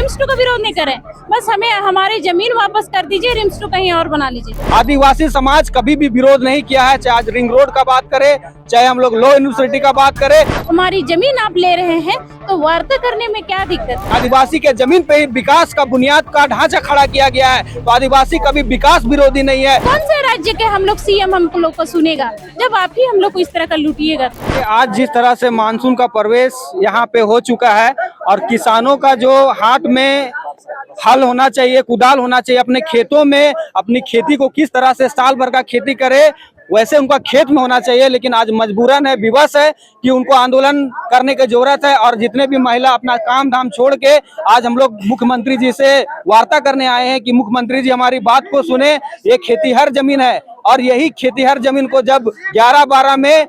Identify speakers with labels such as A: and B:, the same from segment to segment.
A: RIMS to का विरोध नहीं कर रहे हैं, बस हमें हमारी जमीन वापस कर दीजिए, रिम्स टू कहीं और बना लीजिए।
B: आदिवासी समाज कभी भी विरोध नहीं किया है, चाहे आज रिंग रोड का बात करें, चाहे हम लोग लॉ यूनिवर्सिटी का बात करें।
A: हमारी जमीन आप ले रहे हैं तो वार्ता करने में क्या दिक्कत है?
B: आदिवासी के जमीन पे ही विकास का बुनियाद का ढांचा खड़ा किया गया है, तो आदिवासी कभी विकास विरोधी नहीं है।
A: कौन से राज्य के हम लोग सीएम हम लोग को सुनेगा जब आप ही हम लोग को इस तरह का लूटिएगा?
B: आज जिस तरह से मानसून का प्रवेश यहाँ पे हो चुका है और किसानों का जो हाथ में हल होना चाहिए, कुदाल होना चाहिए, अपने खेतों में अपनी खेती को किस तरह से साल भर का खेती करे वैसे उनका खेत में होना चाहिए, लेकिन आज मजबूरन है, विवश है कि उनको आंदोलन करने की जरूरत है। और जितने भी महिला अपना काम धाम छोड़ के आज हम लोग मुख्यमंत्री जी से वार्ता करने आए हैं कि मुख्यमंत्री जी हमारी बात को सुने। ये खेतीहर जमीन है और यही खेतीहर जमीन को जब 11-12 में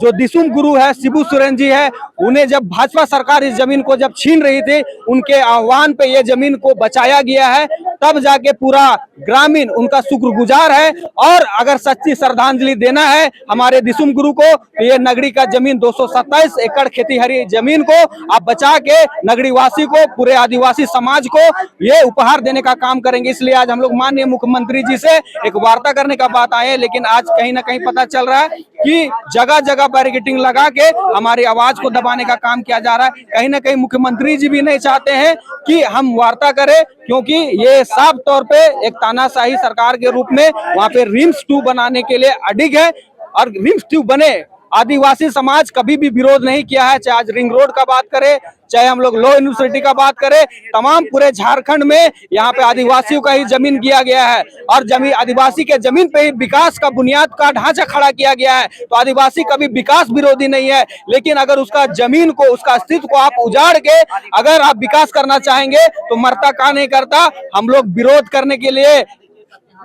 B: जो दिसुम गुरु है शिबू सोरेन जी है, उन्हें जब भाजपा सरकार इस जमीन को जब छीन रही थी, उनके आह्वान पे ये जमीन को बचाया गया है, तब जाके पूरा ग्रामीण उनका शुक्रगुजार है। और अगर सच्ची श्रद्धांजलि देना है हमारे दिसुम गुरु को, तो ये नगरी का जमीन 227 एकड़ खेती हरी जमीन को आप बचा के नगरी वासी को, पूरे आदिवासी समाज को ये उपहार देने का काम करेंगे। इसलिए आज हम लोग माननीय मुख्यमंत्री जी से एक वार्ता करने का बात आए हैं, लेकिन आज कहीं ना कहीं पता चल रहा है कि जगह जगह बैरिकेडिंग लगा के हमारी आवाज को दबाने का काम किया जा रहा है। कहीं ना कहीं मुख्यमंत्री जी भी नहीं चाहते हैं कि हम वार्ता करें, क्योंकि ये साफ तौर पे एक तानाशाही सरकार के रूप में वहां पे रिम्स 2 बनाने के लिए अडिग है। और रिम्स 2 बने, आदिवासी समाज कभी भी विरोध नहीं किया है, चाहे आज रिंग रोड का बात करें, चाहे हम लोग लॉ यूनिवर्सिटी का बात करें। तमाम पूरे झारखंड में यहाँ पे आदिवासियों का ही जमीन किया गया है और जमीन आदिवासी के जमीन पे ही विकास का बुनियाद का ढांचा खड़ा किया गया है, तो आदिवासी कभी विकास विरोधी नहीं है। लेकिन अगर उसका जमीन को, उसका अस्तित्व को आप उजाड़ के अगर आप विकास करना चाहेंगे तो मरता का नहीं करता। हम लोग विरोध करने के लिए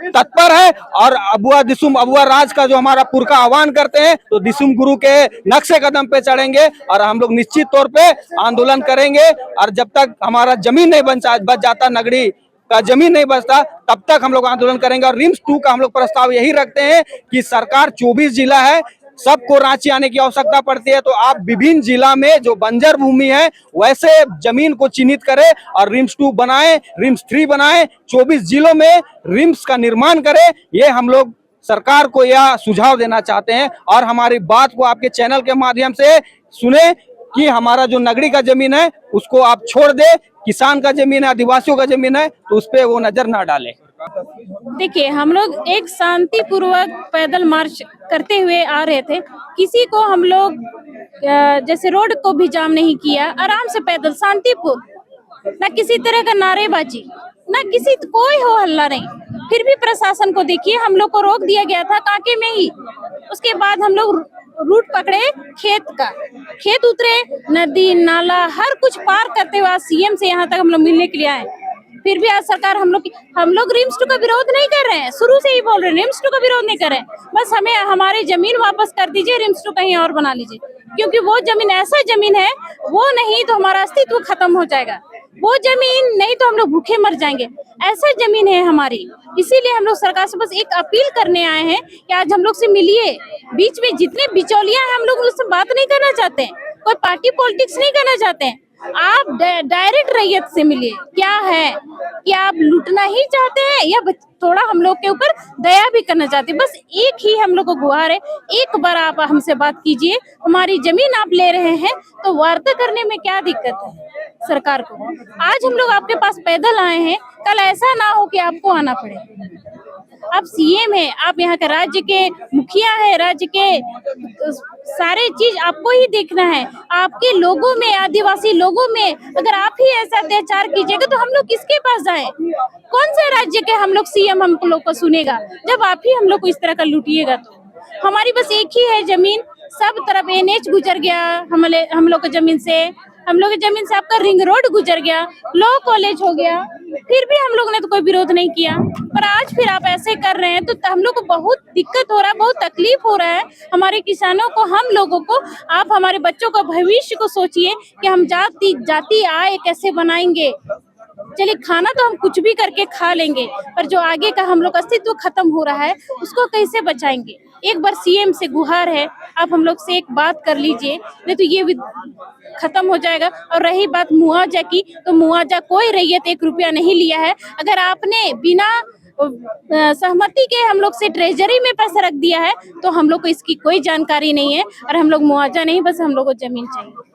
B: तत्पर है और अबुआ राज का जो हमारा पुरखा आह्वान करते हैं, तो दिसुम गुरु के नक्शे कदम पे चढ़ेंगे और हम लोग निश्चित तौर पे आंदोलन करेंगे। और जब तक हमारा जमीन नहीं बच जाता, नगरी का जमीन नहीं बचता, तब तक हम लोग आंदोलन करेंगे। और रिम्स 2 का हम लोग प्रस्ताव यही रखते हैं कि सरकार 24 जिला है, सबको रांची आने की आवश्यकता पड़ती है, तो आप विभिन्न जिला में जो बंजर भूमि है वैसे जमीन को चिन्हित करें और रिम्स 2 बनाएं, रिम्स 3 बनाएं, 24 जिलों में रिम्स का निर्माण करें। ये हम लोग सरकार को यह सुझाव देना चाहते हैं और हमारी बात को आपके चैनल के माध्यम से सुने कि हमारा जो नगरी का जमीन है उसको आप छोड़ दे, किसान का जमीन है, आदिवासियों का जमीन है, तो उस पर वो नजर ना डाले।
A: देखिए, हम लोग एक शांतिपूर्वक पैदल मार्च करते हुए आ रहे थे, किसी को हम लोग जैसे रोड को भी जाम नहीं किया, आराम से पैदल शांतिपूर्ण, ना किसी तरह का नारेबाजी, ना किसी कोई हो हल्ला नहीं। फिर भी प्रशासन को देखिए, हम लोग को रोक दिया गया था कांके में ही। उसके बाद हम लोग रूट पकड़े खेत उतरे, नदी नाला हर कुछ पार करते हुए सीएम से यहाँ तक हम लोग मिलने के लिए आए। फिर भी आज सरकार हम लोग रिम्स 2 का विरोध नहीं कर रहे हैं, शुरू से ही बोल रहे हैं रिम्स 2 का विरोध नहीं कर रहे हैं, बस हमें हमारी जमीन वापस कर दीजिए, रिम्स 2 कहीं और बना लीजिए। क्योंकि वो जमीन ऐसा जमीन है, वो नहीं तो हमारा अस्तित्व खत्म हो जाएगा, वो जमीन नहीं तो हम लोग भूखे मर जाएंगे, ऐसा जमीन है हमारी। इसीलिए हम लोग सरकार से बस एक अपील करने आए हैं कि आज हम लोग से मिलिए। बीच में जितने बिचौलिया हैं हम लोग उनसे बात नहीं करना चाहते हैं, कोई पार्टी पॉलिटिक्स नहीं करना चाहते हैं। आप डायरेक्ट रैयत से मिलिए। क्या है कि आप लूटना ही चाहते हैं या थोड़ा हम लोग के ऊपर दया भी करना चाहते हैं? बस एक ही हम लोग को गुहार है, एक बार आप हमसे बात कीजिए। हमारी जमीन आप ले रहे हैं तो वार्ता करने में क्या दिक्कत है सरकार को? आज हम लोग आपके पास पैदल आए हैं, कल ऐसा ना हो कि आपको आना पड़े। आप सीएम है, आप यहाँ के राज्य के मुखिया है, राज्य के सारे चीज आपको ही देखना है। आपके लोगों में, आदिवासी लोगों में अगर आप ही ऐसा अत्याचार कीजिएगा तो हम लोग किसके पास जाएं? कौन से राज्य के हम लोग सीएम हम लोग को सुनेगा जब आप ही हम लोग को इस तरह का लूटिएगा? तो हमारी बस एक ही है जमीन, सब तरफ एनएच गुजर गया हम लोग की जमीन से, हम लोग की जमीन से आपका रिंग रोड गुजर गया, लॉ कॉलेज हो गया, फिर भी हम लोग ने तो कोई विरोध नहीं किया। पर आज फिर आप ऐसे कर रहे हैं तो हम लोग को बहुत दिक्कत हो रहा है, बहुत तकलीफ हो रहा है, हमारे किसानों को, हम लोगों को। आप हमारे बच्चों का भविष्य को सोचिए कि हम जाति आय कैसे बनाएंगे। चलिए, खाना तो हम कुछ भी करके खा लेंगे, पर जो आगे का हम लोग अस्तित्व खत्म हो रहा है उसको कैसे बचाएंगे? एक बार सीएम से गुहार है, आप हम लोग से एक बात कर लीजिए, नहीं तो ये खत्म हो जाएगा। और रही बात मुआवजा की, तो मुआवजा कोई रैयत 1 रुपया नहीं लिया है। अगर आपने बिना सहमति के हम लोग से ट्रेजरी में पैसा रख दिया है तो हम लोग को इसकी कोई जानकारी नहीं है, और हम लोग मुआवजा नहीं, बस हम लोग को जमीन चाहिए।